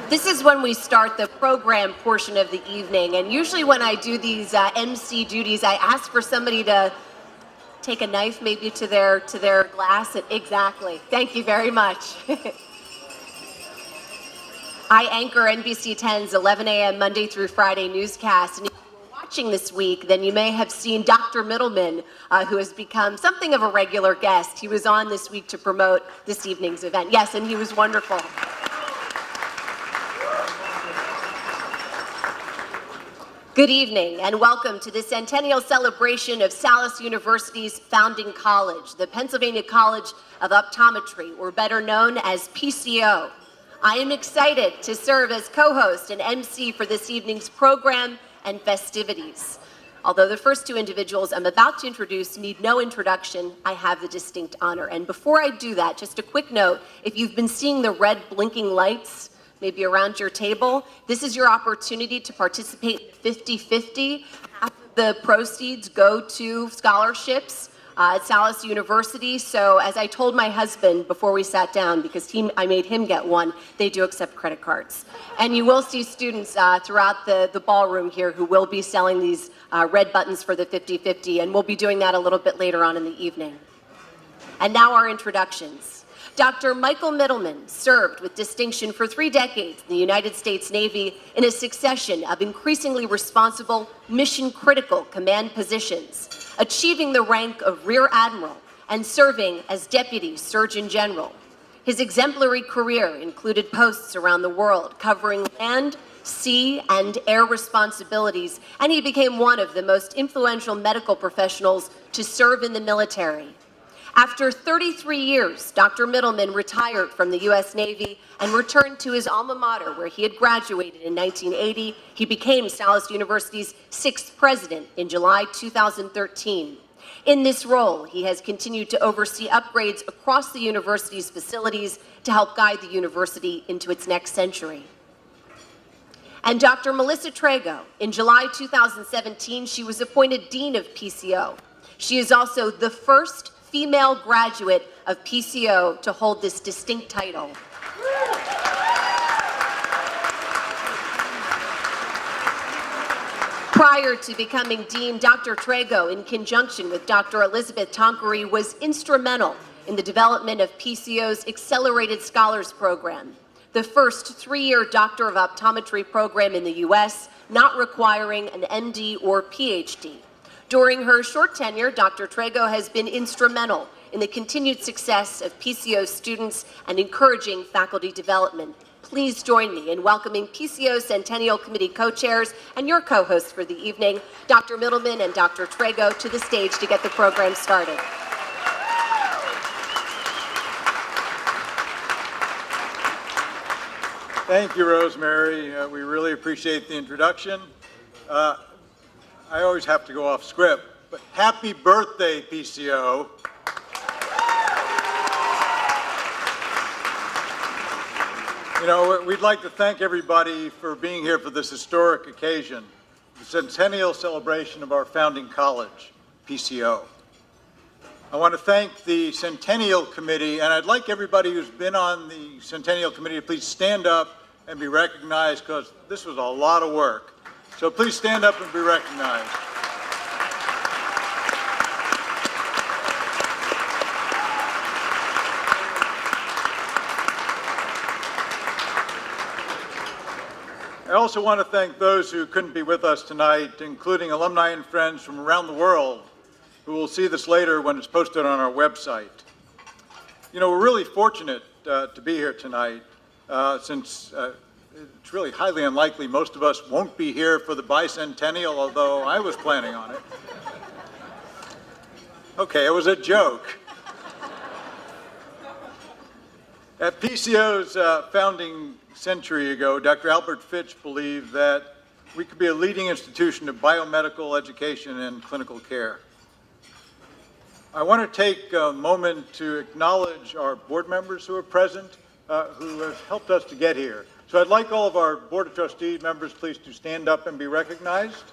This is when we start the program portion of the evening, and usually when I do these MC duties, I ask for somebody to take a knife maybe to their glass. Exactly. Thank you very much. I anchor NBC 10's 11 a.m. Monday through Friday newscast, and if you were watching this week, then you may have seen Dr. Middleman, who has become something of a regular guest. He was on this week to promote this evening's event. Yes, and he was wonderful. Good evening and welcome to the Centennial celebration of Salus University's founding college, the Pennsylvania College of Optometry, or better known as PCO. I am excited to serve as co-host and MC for this evening's program and festivities. Although the first two individuals I'm about to introduce need no introduction, I have the distinct honor. And before I do that, just a quick note, if you've been seeing the red blinking lights, maybe around your table, this is your opportunity to participate 50-50. Half of the proceeds go to scholarships at Salus University. So as I told my husband before we sat down, because I made him get one, they do accept credit cards. And you will see students throughout the ballroom here who will be selling these red buttons for the 50-50, and we'll be doing that a little bit later on in the evening. And now our introductions. Dr. Michael Middleman served with distinction for 3 decades in the United States Navy in a succession of increasingly responsible, mission-critical command positions, achieving the rank of Rear Admiral and serving as Deputy Surgeon General. His exemplary career included posts around the world covering land, sea, and air responsibilities, and he became one of the most influential medical professionals to serve in the military. After 33 years, Dr. Middleman retired from the U.S. Navy and returned to his alma mater, where he had graduated in 1980. He became Salus University's 6th president in July 2013. In this role, he has continued to oversee upgrades across the university's facilities to help guide the university into its next century. And Dr. Melissa Trago, in July 2017, she was appointed Dean of PCO. She is also the first female graduate of PCO to hold this distinct title. Prior to becoming dean, Dr. Trago, in conjunction with Dr. Elizabeth Tonkery, was instrumental in the development of PCO's Accelerated Scholars Program, the first 3-year Doctor of Optometry program in the U.S., not requiring an MD or PhD. During her short tenure, Dr. Trago has been instrumental in the continued success of PCO students and encouraging faculty development. Please join me in welcoming PCO Centennial Committee co-chairs and your co-hosts for the evening, Dr. Middleman and Dr. Trago, to the stage to get the program started. Thank you, Rosemary. We really appreciate the introduction. I always have to go off script, but happy birthday, PCO. You know, we'd like to thank everybody for being here for this historic occasion, the centennial celebration of our founding college, PCO. I want to thank the Centennial Committee, and I'd like everybody who's been on the Centennial Committee to please stand up and be recognized, because this was a lot of work. So please stand up and be recognized. I also want to thank those who couldn't be with us tonight, including alumni and friends from around the world who will see this later when it's posted on our website. You know, we're really fortunate to be here tonight since it's really highly unlikely most of us won't be here for the bicentennial, although I was planning on it. Okay, it was a joke. At PCO's founding century ago, Dr. Albert Fitch believed that we could be a leading institution of biomedical education and clinical care. I want to take a moment to acknowledge our board members who are present, who have helped us to get here. So I'd like all of our Board of Trustee members please to stand up and be recognized.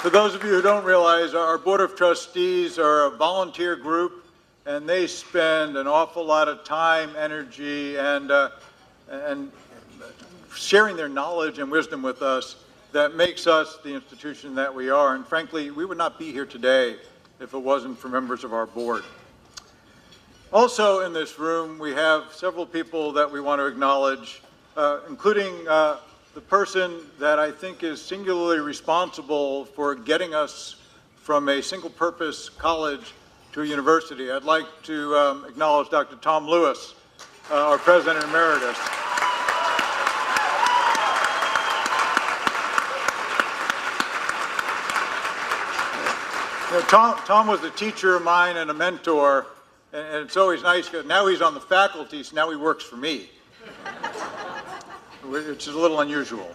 For those of you who don't realize, our Board of Trustees are a volunteer group, and they spend an awful lot of time, energy, and sharing their knowledge and wisdom with us that makes us the institution that we are. And frankly, we would not be here today if it wasn't for members of our board. Also in this room, we have several people that we want to acknowledge, including the person that I think is singularly responsible for getting us from a single-purpose college to a university. I'd like to acknowledge Dr. Tom Lewis, our President Emeritus. You know, Tom was a teacher of mine and a mentor, and it's always nice because now he's on the faculty, so now he works for me, which is a little unusual.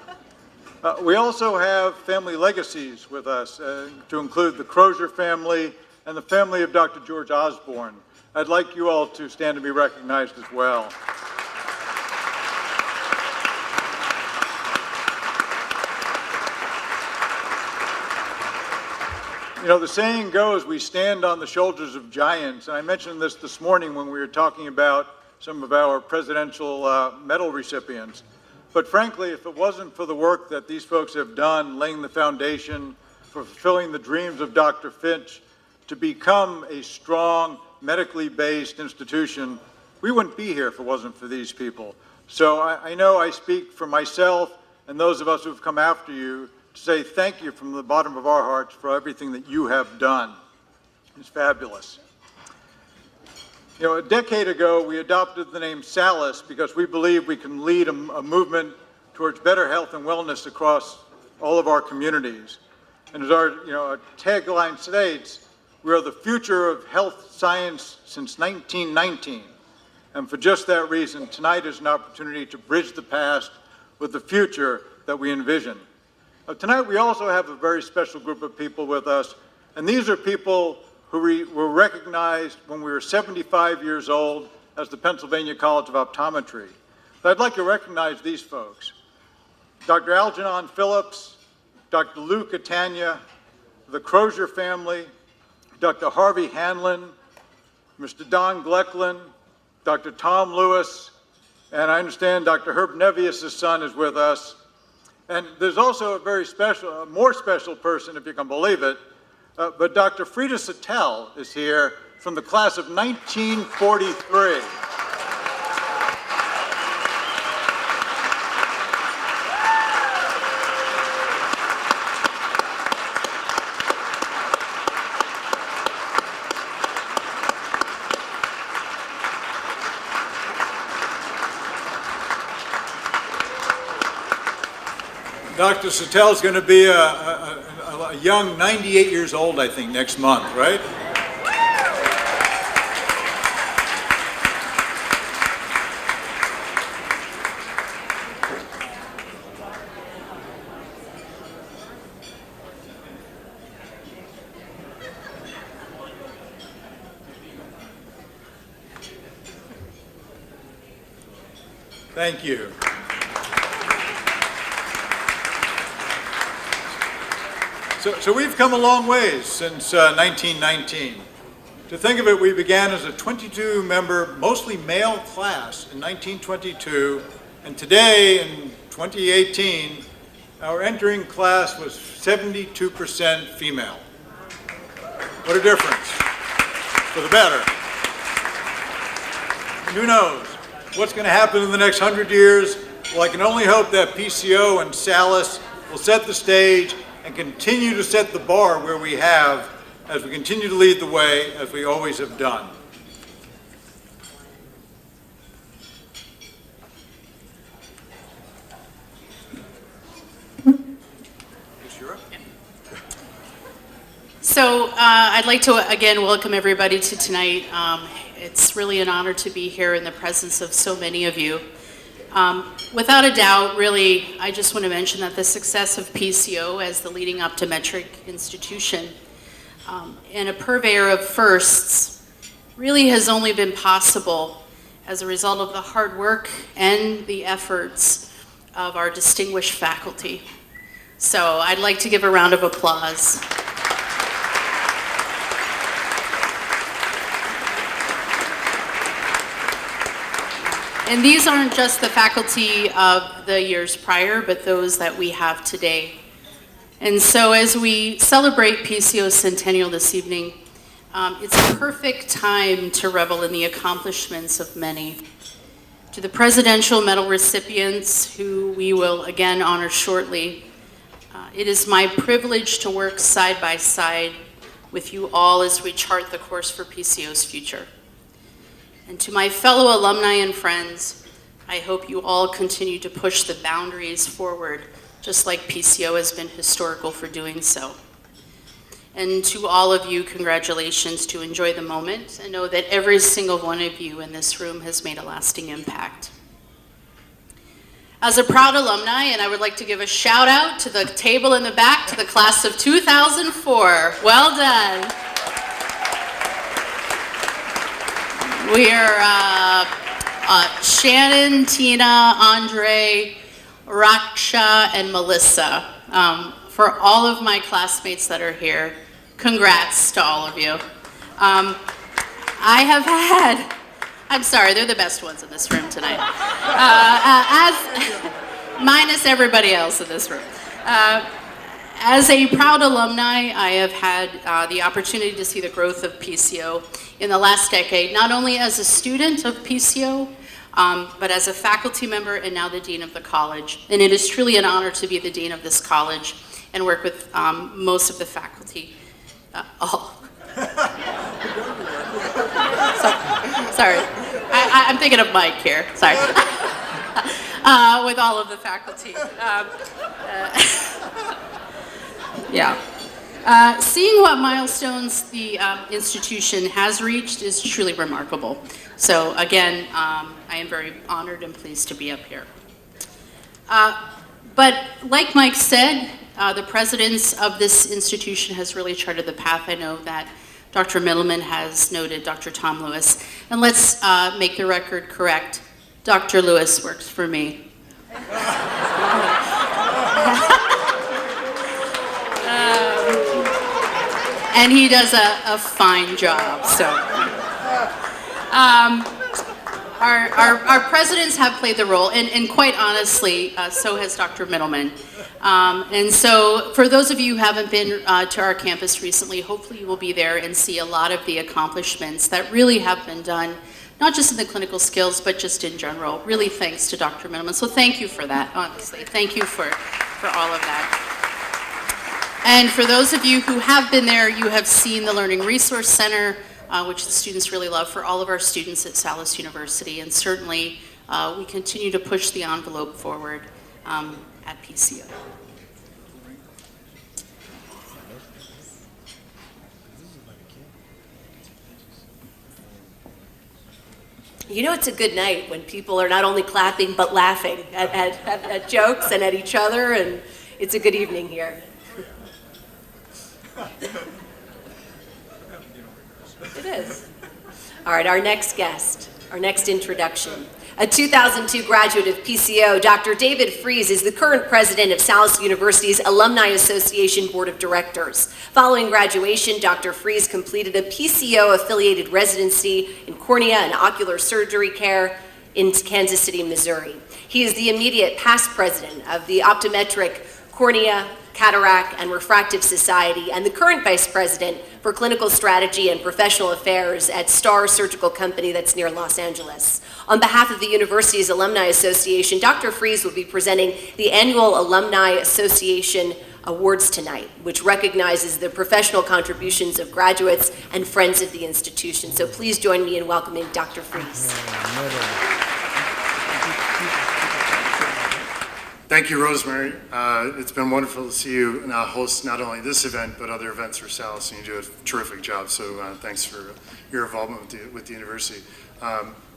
We also have family legacies with us, to include the Crozier family and the family of Dr. George Osborne. I'd like you all to stand and be recognized as well. You know, the saying goes, we stand on the shoulders of giants. And I mentioned this morning when we were talking about some of our presidential medal recipients. But frankly, if it wasn't for the work that these folks have done, laying the foundation for fulfilling the dreams of Dr. Finch to become a strong, medically based institution, we wouldn't be here if it wasn't for these people. So I know I speak for myself and those of us who have come after you to say thank you from the bottom of our hearts for everything that you have done. It's fabulous. You know, a decade ago, we adopted the name Salus because we believe we can lead a movement towards better health and wellness across all of our communities. And as our tagline states, we are the future of health science since 1919. And for just that reason, tonight is an opportunity to bridge the past with the future that we envision. Tonight, we also have a very special group of people with us, and these are people who were recognized when we were 75 years old as the Pennsylvania College of Optometry. But I'd like to recognize these folks. Dr. Algernon Phillips, Dr. Lou Catania, the Crozier family, Dr. Harvey Hanlon, Mr. Don Glecklin, Dr. Tom Lewis, and I understand Dr. Herb Nevius' son is with us. And there's also a very special, a more special person, if you can believe it, but Dr. Frida Sattel is here from the class of 1943. Dr. Sattel is going to be a young 98 years old, I think, next month, right? Thank you. So we've come a long ways since 1919. To think of it, we began as a 22-member, mostly male class in 1922, and today, in 2018, our entering class was 72% female. What a difference, for the better. And who knows what's going to happen in the next 100 years? Well, I can only hope that PCO and Salus will set the stage and continue to set the bar where we have, as we continue to lead the way, as we always have done. So I'd like to again welcome everybody to tonight. It's really an honor to be here in the presence of so many of you. Without a doubt, really, I just want to mention that the success of PCO as the leading optometric institution and a purveyor of firsts really has only been possible as a result of the hard work and the efforts of our distinguished faculty. So I'd like to give a round of applause. And these aren't just the faculty of the years prior, but those that we have today. And so as we celebrate PCO Centennial this evening, it's a perfect time to revel in the accomplishments of many. To the Presidential Medal recipients, who we will again honor shortly, it is my privilege to work side by side with you all as we chart the course for PCO's future. And to my fellow alumni and friends, I hope you all continue to push the boundaries forward, just like PCO has been historical for doing so. And to all of you, congratulations, to enjoy the moment and know that every single one of you in this room has made a lasting impact. As a proud alumni, and I would like to give a shout out to the table in the back, to the class of 2004. Well done. We are Shannon, Tina, Andre, Raksha, and Melissa. For all of my classmates that are here, congrats to all of you. I have had, I'm sorry, they're the best ones in this room tonight. Minus everybody else in this room. As a proud alumni, I have had the opportunity to see the growth of PCO in the last decade, not only as a student of PCO, but as a faculty member and now the dean of the college. And it is truly an honor to be the dean of this college and work with most of the faculty. Sorry, I'm thinking of Mike here, sorry. With all of the faculty. Yeah. Seeing what milestones the institution has reached is truly remarkable. So again, I am very honored and pleased to be up here. But like Mike said, the presidents of this institution has really charted the path. I know that Dr. Middleman has noted Dr. Tom Lewis. And let's make the record correct. Dr. Lewis works for me. And he does a fine job, so. Our presidents have played the role, and quite honestly, so has Dr. Middleman. And so for those of you who haven't been to our campus recently, hopefully you will be there and see a lot of the accomplishments that really have been done, not just in the clinical skills, but just in general, really thanks to Dr. Middleman. So thank you for that, honestly. Thank you for all of that. And for those of you who have been there, you have seen the Learning Resource Center, which the students really love, for all of our students at Salus University. And certainly, we continue to push the envelope forward at PCO. You know, it's a good night when people are not only clapping, but laughing at jokes and at each other, and it's a good evening here. It is. All right, our next guest, our next introduction. A 2002 graduate of PCO, Dr. David Fries is the current president of Salus University's Alumni Association Board of Directors. Following graduation, Dr. Fries completed a PCO-affiliated residency in cornea and ocular surgery care in Kansas City, Missouri. He is the immediate past president of the Optometric Cornea, Cataract, and Refractive Society, and the current vice president for clinical strategy and professional affairs at Star Surgical Company that's near Los Angeles. On behalf of the university's Alumni Association, Dr. Fries will be presenting the annual Alumni Association Awards tonight, which recognizes the professional contributions of graduates and friends of the institution. So please join me in welcoming Dr. Fries. Thank you, Rosemary. It's been wonderful to see you host not only this event, but other events for Salus, and you do a terrific job, so thanks for your involvement with the university.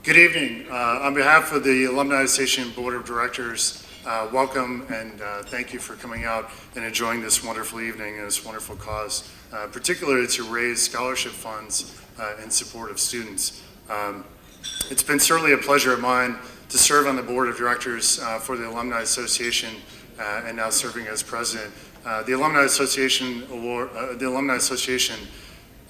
Good evening. On behalf of the Alumni Association Board of Directors, welcome and thank you for coming out and enjoying this wonderful evening and this wonderful cause, particularly to raise scholarship funds in support of students. It's been certainly a pleasure of mine to serve on the board of directors for the Alumni Association and now serving as president. The Alumni Association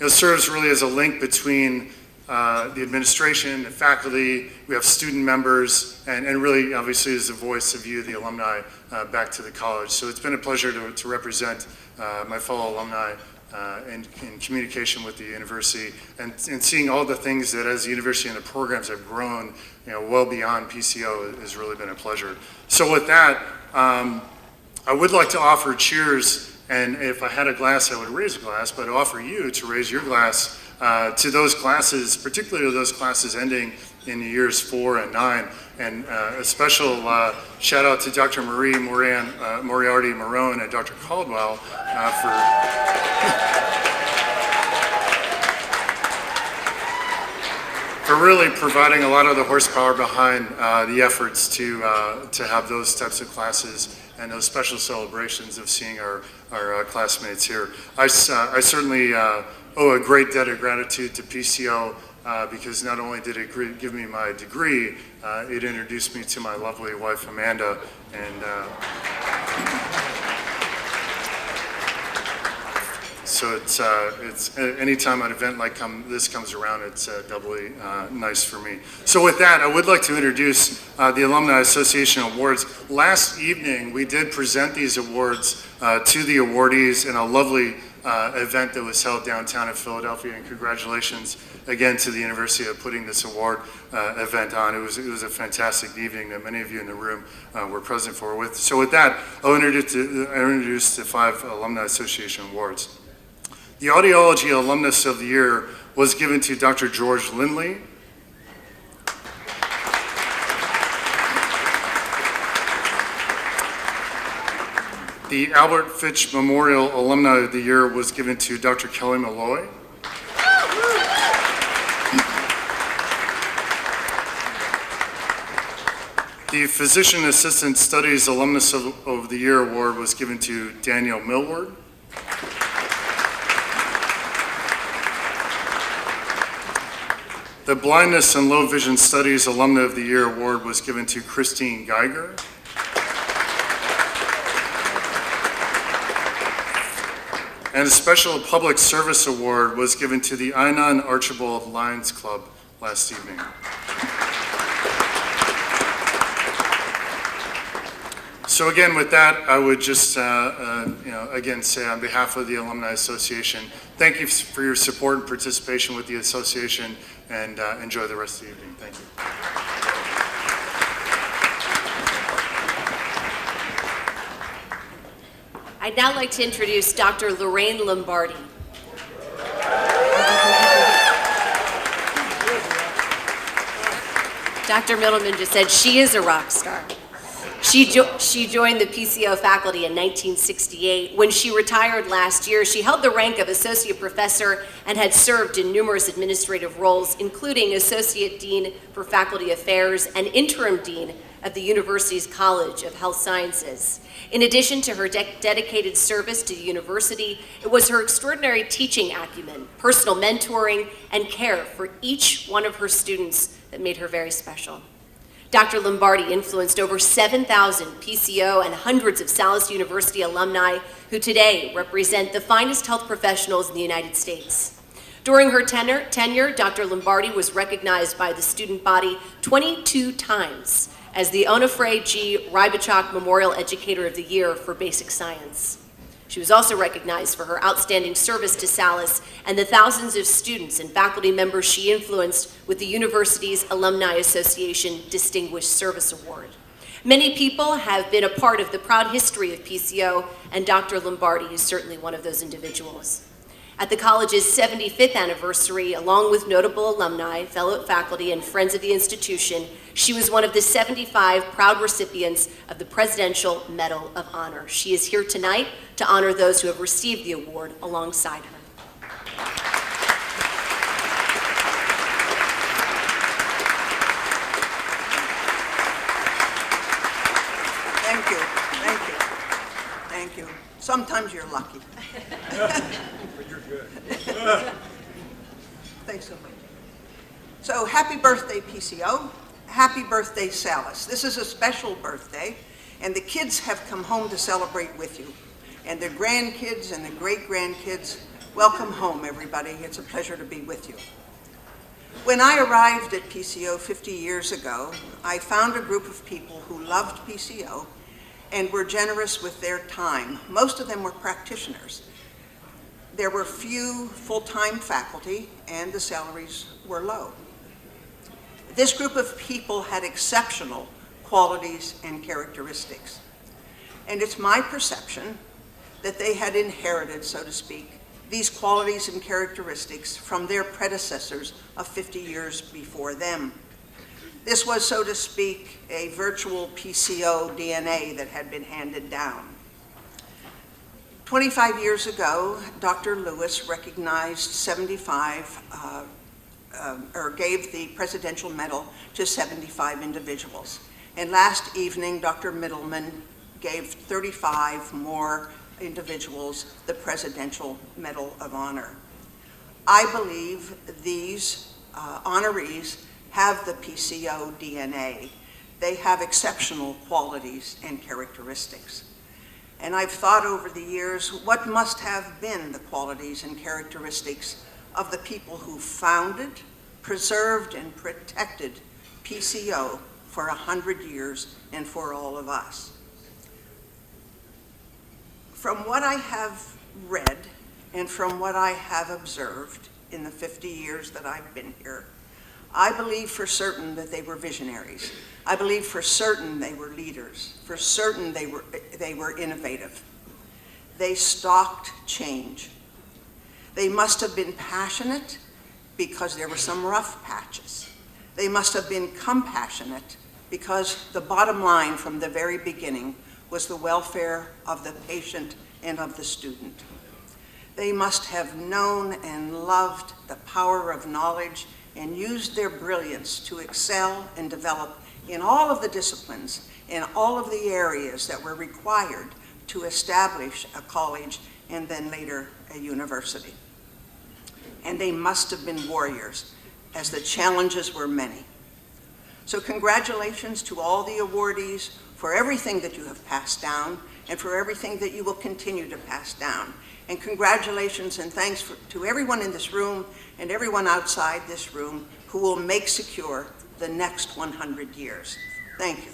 serves really as a link between the administration, the faculty, we have student members, and really obviously is the voice of you, the alumni, back to the college. So it's been a pleasure to represent my fellow alumni in communication with the university and seeing all the things that as the university and the programs have grown, well beyond PCO has really been a pleasure. So with that, I would like to offer cheers, and if I had a glass, I would raise a glass, but offer you to raise your glass to those classes, particularly those classes ending in years 4 and 9. And a special shout out to Dr. Marie Moriarty Marone and Dr. Caldwell for really providing a lot of the horsepower behind the efforts to have those types of classes and those special celebrations of seeing our classmates here. I certainly owe a great debt of gratitude to PCO because not only did it give me my degree, it introduced me to my lovely wife Amanda, and so it's anytime an event like this comes around, it's doubly nice for me. So with that, I would like to introduce the Alumni Association Awards. Last evening, we did present these awards to the awardees in a lovely event that was held downtown in Philadelphia, and congratulations again to the university of putting this award event on. It was a fantastic evening that many of you in the room were present for. So with that, I'll introduce the 5 Alumni Association Awards. The Audiology Alumnus of the Year was given to Dr. George Lindley. The Albert Fitch Memorial Alumni of the Year was given to Dr. Kelly Malloy. The Physician Assistant Studies Alumnus of the Year Award was given to Daniel Millward. The Blindness and Low Vision Studies Alumna of the Year Award was given to Christine Geiger. And a special public service award was given to the Einon Archibald Lions Club last evening. So again, with that, I would just again say on behalf of the Alumni Association, thank you for your support and participation with the association, and enjoy the rest of the evening. Thank you. I'd now like to introduce Dr. Lorraine Lombardi. Dr. Middleman just said she is a rock star. She joined the PCO faculty in 1968. When she retired last year, she held the rank of associate professor and had served in numerous administrative roles, including associate dean for faculty affairs and interim dean of the university's College of Health Sciences. In addition to her dedicated service to the university, it was her extraordinary teaching acumen, personal mentoring, and care for each one of her students that made her very special. Dr. Lombardi influenced over 7,000 PCO and hundreds of Salus University alumni who today represent the finest health professionals in the United States. During her tenure, Dr. Lombardi was recognized by the student body 22 times as the Onofre G. Rybachok Memorial Educator of the Year for Basic Science. She was also recognized for her outstanding service to Salus and the thousands of students and faculty members she influenced with the university's Alumni Association Distinguished Service Award. Many people have been a part of the proud history of PCO, and Dr. Lombardi is certainly one of those individuals. At the college's 75th anniversary, along with notable alumni, fellow faculty, and friends of the institution, she was one of the 75 proud recipients of the Presidential Medal of Honor. She is here tonight to honor those who have received the award alongside her. Thank you, thank you, thank you. Sometimes you're lucky. But you're good. Thanks so much. So happy birthday, PCO. Happy birthday, Salus. This is a special birthday. And the kids have come home to celebrate with you. And the grandkids and the great-grandkids, welcome home, everybody. It's a pleasure to be with you. When I arrived at PCO 50 years ago, I found a group of people who loved PCO and were generous with their time. Most of them were practitioners. There were few full-time faculty, and the salaries were low. This group of people had exceptional qualities and characteristics. And it's my perception that they had inherited, so to speak, these qualities and characteristics from their predecessors of 50 years before them. This was, so to speak, a virtual PCO DNA that had been handed down. 25 years ago, Dr. Lewis recognized gave the Presidential Medal to 75 individuals. And last evening, Dr. Middleman gave 35 more individuals the Presidential Medal of Honor. I believe these honorees have the PCO DNA. They have exceptional qualities and characteristics. And I've thought over the years, what must have been the qualities and characteristics of the people who founded, preserved, and protected PCO for 100 years and for all of us. From what I have read and from what I have observed in the 50 years that I've been here, I believe for certain that they were visionaries. I believe for certain they were leaders. For certain they were innovative. They stalked change. They must have been passionate because there were some rough patches. They must have been compassionate because the bottom line from the very beginning was the welfare of the patient and of the student. They must have known and loved the power of knowledge and used their brilliance to excel and develop in all of the disciplines, in all of the areas that were required to establish a college and then later a university. And they must have been warriors, as the challenges were many. So congratulations to all the awardees for everything that you have passed down and for everything that you will continue to pass down. And congratulations and thanks to everyone in this room and everyone outside this room who will make secure the next 100 years. Thank you.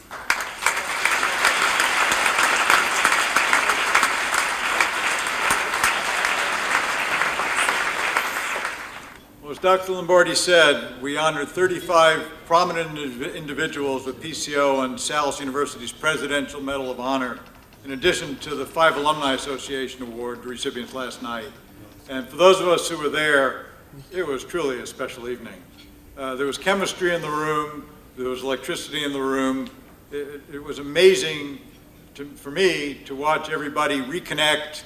Well, as Dr. Lombardi said, we honored 35 prominent individuals with PCO and Salus University's Presidential Medal of Honor, in addition to the 5 Alumni Association Award recipients last night. And for those of us who were there, it was truly a special evening. There was chemistry in the room, there was electricity in the room. It was amazing for me to watch everybody reconnect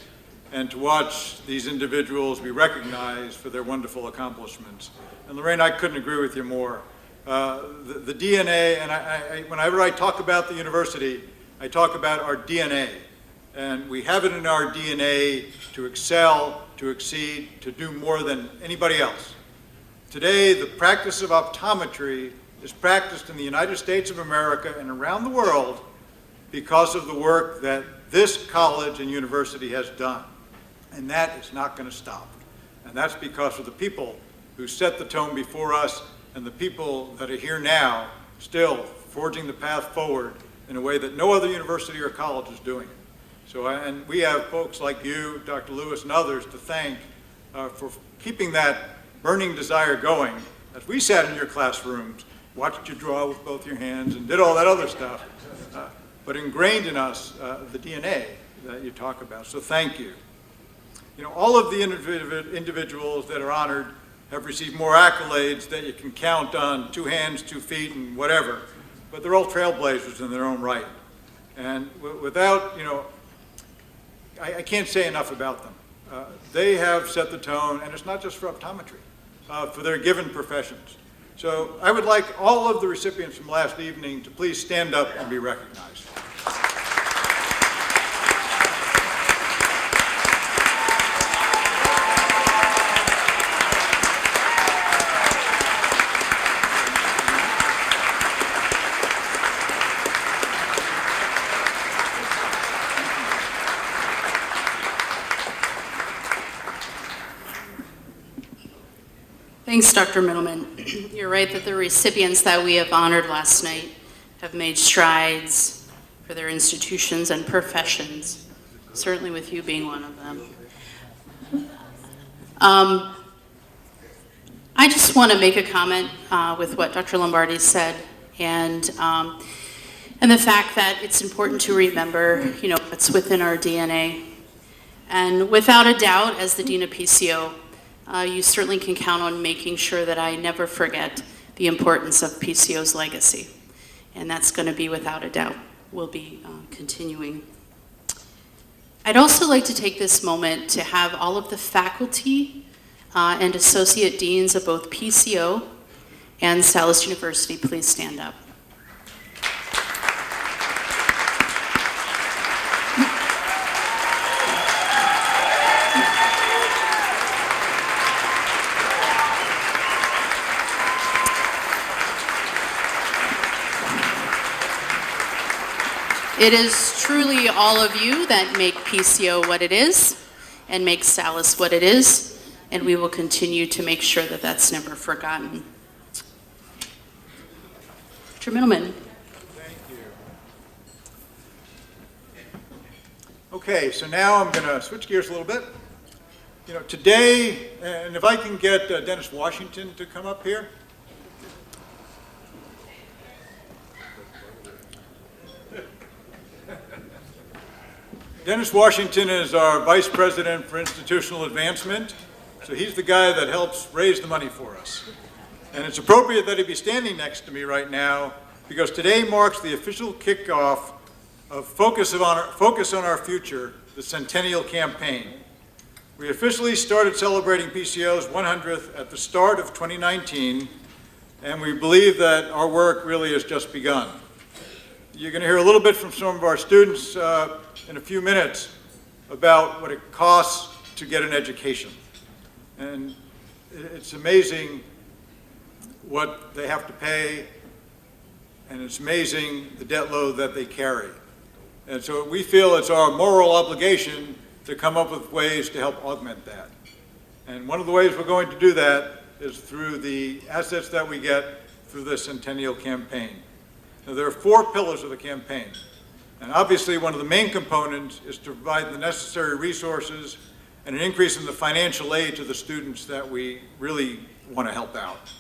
and to watch these individuals be recognized for their wonderful accomplishments. And Lorraine, I couldn't agree with you more. The DNA, and whenever I talk about the university, I talk about our DNA. And we have it in our DNA to excel, to exceed, to do more than anybody else. Today, the practice of optometry is practiced in the United States of America and around the world because of the work that this college and university has done. And that is not going to stop. And that's because of the people who set the tone before us and the people that are here now still forging the path forward in a way that no other university or college is doing it. So, and we have folks like you, Dr. Lewis, and others to thank for keeping that burning desire going. As we sat in your classrooms, watched you draw with both your hands and did all that other stuff, but ingrained in us the DNA that you talk about. So thank you. You know, all of the individuals that are honored have received more accolades that you can count on 2 hands, 2 feet, and whatever, but they're all trailblazers in their own right. And without, you know, I can't say enough about them. They have set the tone, and it's not just for optometry, for their given professions. So I would like all of the recipients from last evening to please stand up and be recognized. Thanks, Dr. Middleman. You're right that the recipients that we have honored last night have made strides for their institutions and professions, certainly with you being one of them. I just want to make a comment with what Dr. Lombardi said, and the fact that it's important to remember, what's within our DNA. And without a doubt, as the Dean of PCO, you certainly can count on making sure that I never forget the importance of PCO's legacy. And that's going to be, without a doubt, will be continuing. I'd also like to take this moment to have all of the faculty and associate deans of both PCO and Salus University please stand up. It is truly all of you that make PCO what it is and make Salus what it is, and we will continue to make sure that that's never forgotten. Dr. Middleman. Thank you. Okay, so now I'm going to switch gears a little bit. Today, and if I can get Dennis Washington to come up here. Dennis Washington is our Vice President for Institutional Advancement, so he's the guy that helps raise the money for us. And it's appropriate that he be standing next to me right now because today marks the official kickoff of Focus on Our Future, the Centennial campaign. We officially started celebrating PCO's 100th at the start of 2019, and we believe that our work really has just begun. You're going to hear a little bit from some of our students in a few minutes about what it costs to get an education. And it's amazing what they have to pay, and it's amazing the debt load that they carry. And so we feel it's our moral obligation to come up with ways to help augment that. And one of the ways we're going to do that is through the assets that we get through the Centennial campaign. Now, there are 4 pillars of the campaign. And obviously, one of the main components is to provide the necessary resources and an increase in the financial aid to the students that we really want to help out.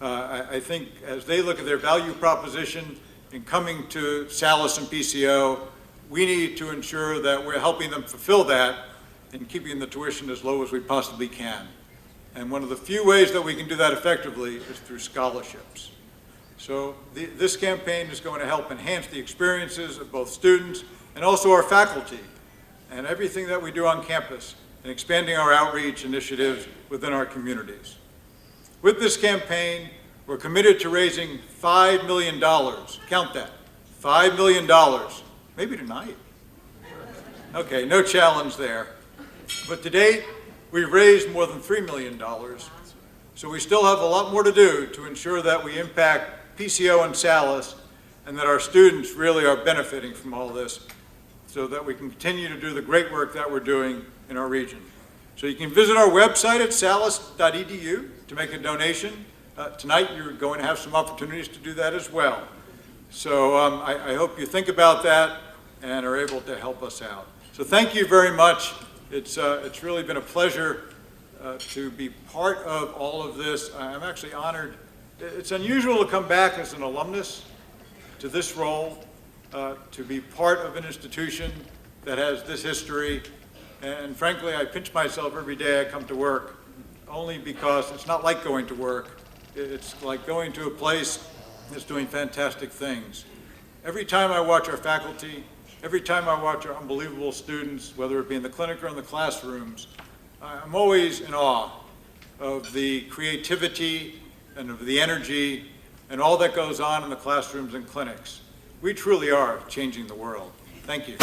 I think as they look at their value proposition in coming to Salus and PCO, we need to ensure that we're helping them fulfill that and keeping the tuition as low as we possibly can. And one of the few ways that we can do that effectively is through scholarships. So this campaign is going to help enhance the experiences of both students and also our faculty and everything that we do on campus and expanding our outreach initiatives within our communities. With this campaign, we're committed to raising $5 million. Count that, $5 million. Maybe tonight. Okay, no challenge there. But to date, we've raised more than $3 million. So we still have a lot more to do to ensure that we impact PCO and Salus and that our students really are benefiting from all this so that we can continue to do the great work that we're doing in our region. So you can visit our website at salus.edu to make a donation. Tonight you're going to have some opportunities to do that as well. So I hope you think about that and are able to help us out. So thank you very much. It's really been a pleasure to be part of all of this. I'm actually honored. It's unusual to come back as an alumnus to this role, to be part of an institution that has this history. And frankly, I pinch myself every day I come to work, only because it's not like going to work. It's like going to a place that's doing fantastic things. Every time I watch our faculty, every time I watch our unbelievable students, whether it be in the clinic or in the classrooms, I'm always in awe of the creativity and of the energy and all that goes on in the classrooms and clinics. We truly are changing the world. Thank you.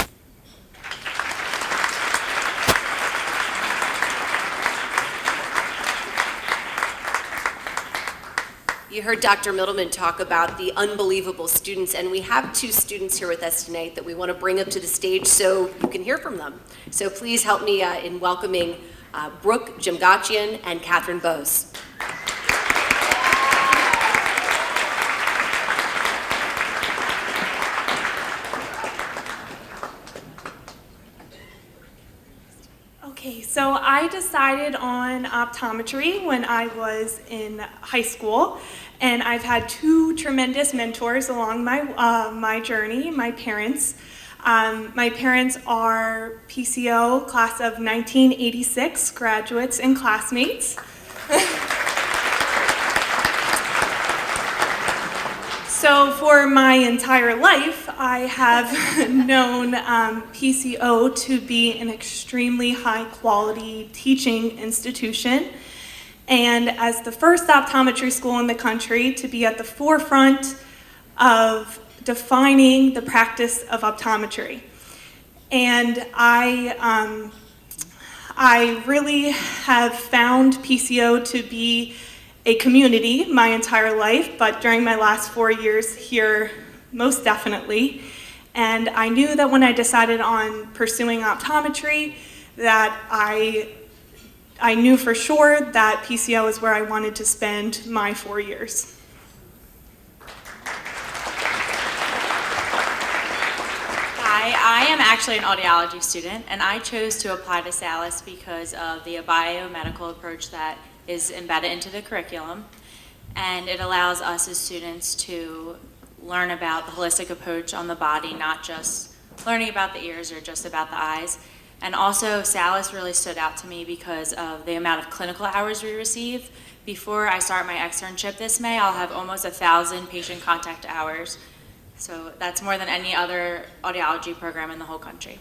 You heard Dr. Middleman talk about the unbelievable students, and we have 2 students here with us tonight that we want to bring up to the stage so you can hear from them. So please help me in welcoming Brooke Jimgachian and Catherine Bose. So I decided on optometry when I was in high school, and I've had two tremendous mentors along my journey, my parents. My parents are PCO class of 1986 graduates and classmates. So for my entire life, I have known PCO to be an extremely high quality teaching institution, and as the first optometry school in the country to be at the forefront of defining the practice of optometry. And I really have found PCO to be a community my entire life, but during my last 4 years here, most definitely. And I knew that when I decided on pursuing optometry, that I knew for sure that PCO is where I wanted to spend my 4 years. Hi, I am actually an audiology student, and I chose to apply to Salus because of the biomedical approach that is embedded into the curriculum, and it allows us as students to learn about the holistic approach on the body, not just learning about the ears or just about the eyes. And also, Salus really stood out to me because of the amount of clinical hours we receive. Before I start my externship this May, I'll have almost 1,000 patient contact hours. So that's more than any other audiology program in the whole country.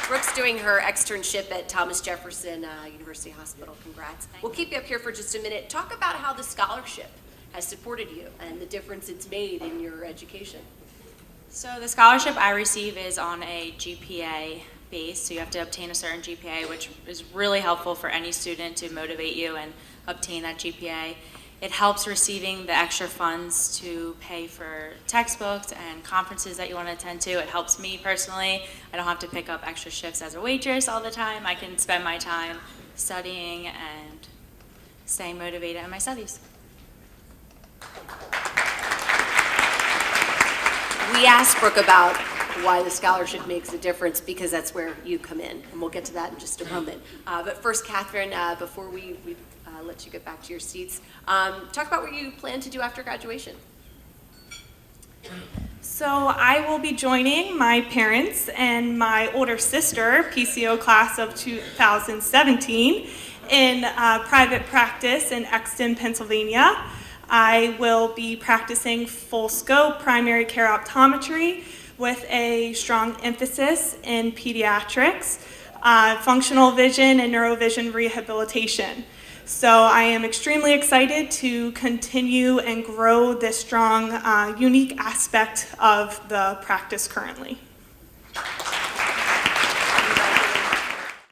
Brooke's doing her externship at Thomas Jefferson University Hospital. Congrats. We'll keep you up here for just a minute. Talk about how the scholarship has supported you and the difference it's made in your education. So the scholarship I receive is on a GPA base, so you have to obtain a certain GPA, which is really helpful for any student to motivate you and obtain that GPA. It helps receiving the extra funds to pay for textbooks and conferences that you want to attend to. It helps me personally. I don't have to pick up extra shifts as a waitress all the time. I can spend my time studying and staying motivated in my studies. We asked Brooke about why the scholarship makes a difference because that's where you come in, and we'll get to that in just a moment. But first, Catherine, before we let you get back to your seats, talk about what you plan to do after graduation. So I will be joining my parents and my older sister, PCO class of 2017, in private practice in Exton, Pennsylvania. I will be practicing full scope primary care optometry with a strong emphasis in pediatrics, functional vision, and neurovision rehabilitation. So I am extremely excited to continue and grow this strong, unique aspect of the practice currently.